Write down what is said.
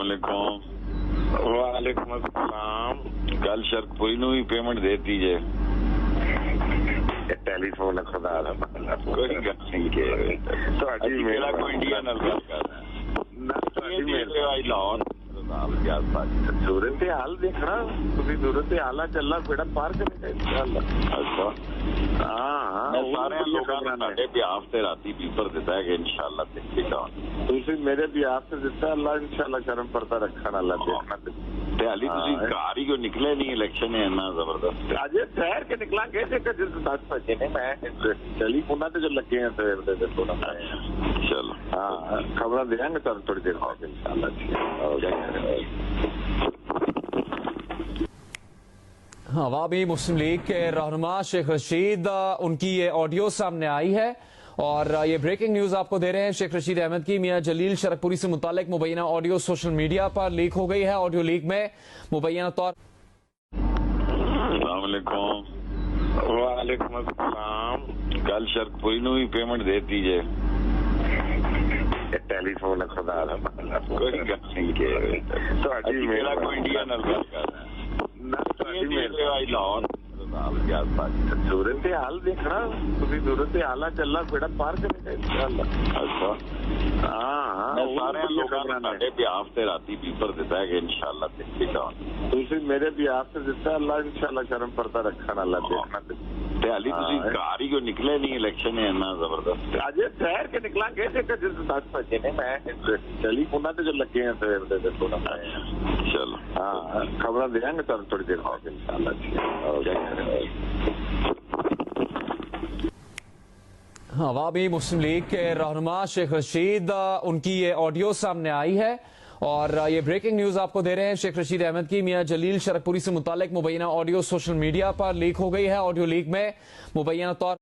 السلام علیکم۔ وعلیکم السلام۔ کل شرکپوری نو ہی پیمنٹ دیتی جے ٹیلی فون خدا دا کوئی گل نہیں کہ تہاڈی میرا کوئی انڈیا نال گل کر لاہور صورت حال دیکھنا تسی صورت حال چلا بیڑا پار کرے گا اچھا ہاں سارے لوگوں نے ساڈے بیاف تے راتی پیپر دیتا ہے کہ انشاءاللہ دیکھے گا تسی میرے بیاف سے دیتا اللہ انشاءاللہ کرم پردہ رکھن والا دیکھنا تے علی تسی گھر ہی کو نکلے نہیں الیکشن ہے اتنا زبردست اجے ٹھہر کے نکلا گے کہ جس 10 بجے نے میں ٹیلی فون تے جو لگے ہیں سویر دے تھوڑا چلو ہاں خبر دیاں گے تھوڑی دیر بعد انشاءاللہ۔ عوامی مسلم لیگ کے رہنما شیخ رشید ان کی یہ آڈیو سامنے آئی ہے اور یہ بریکنگ نیوز آپ کو دے رہے ہیں۔ شیخ رشید احمد کی میاں جلیل شرکپوری سے متعلق مبینہ آڈیو سوشل میڈیا پر لیک ہو گئی ہے۔ آڈیو لیک میں مبینہ طور السلام علیکم۔ وعلیکم السلام۔ کل شرکپوری نو ہی پیمنٹ دیتی جے ٹیلی فون خدا دا کوئی گل نہیں کہ تہاڈی میرا کوئی انڈیا نال گل کر لاہور صورت حال دیکھنا تسی صورت حال چلا بیڑا پار کرے گا انشاءاللہ۔ اچھا ہاں سارے لوگوں نے ساڈے بیاف تے راتی پیپر دیتا ہے کہ انشاءاللہ دیکھے گا تسی میرے بیاف سے دیتا اللہ انشاءاللہ کرم پردہ رکھن والا دیکھنا تے علی تسی گھر ہی کو نکلے نہیں الیکشن ہے اتنا زبردست اجے ٹھہر کے نکلا گے کہ جس 10 بجے نے میں ٹیلی فون تے جو لگے ہیں سویر دے تھوڑا چلو ہاں خبر دیاں گے تھوڑی دیر بعد انشاءاللہ۔ عوامی مسلم لیگ کے رہنما شیخ رشید ان کی یہ آڈیو سامنے آئی ہے اور یہ بریکنگ نیوز آپ کو دے رہے ہیں۔ شیخ رشید احمد کی میاں جلیل شرکپوری سے متعلق مبینہ آڈیو سوشل میڈیا پر لیک ہو گئی ہے۔ آڈیو لیک میں مبینہ طور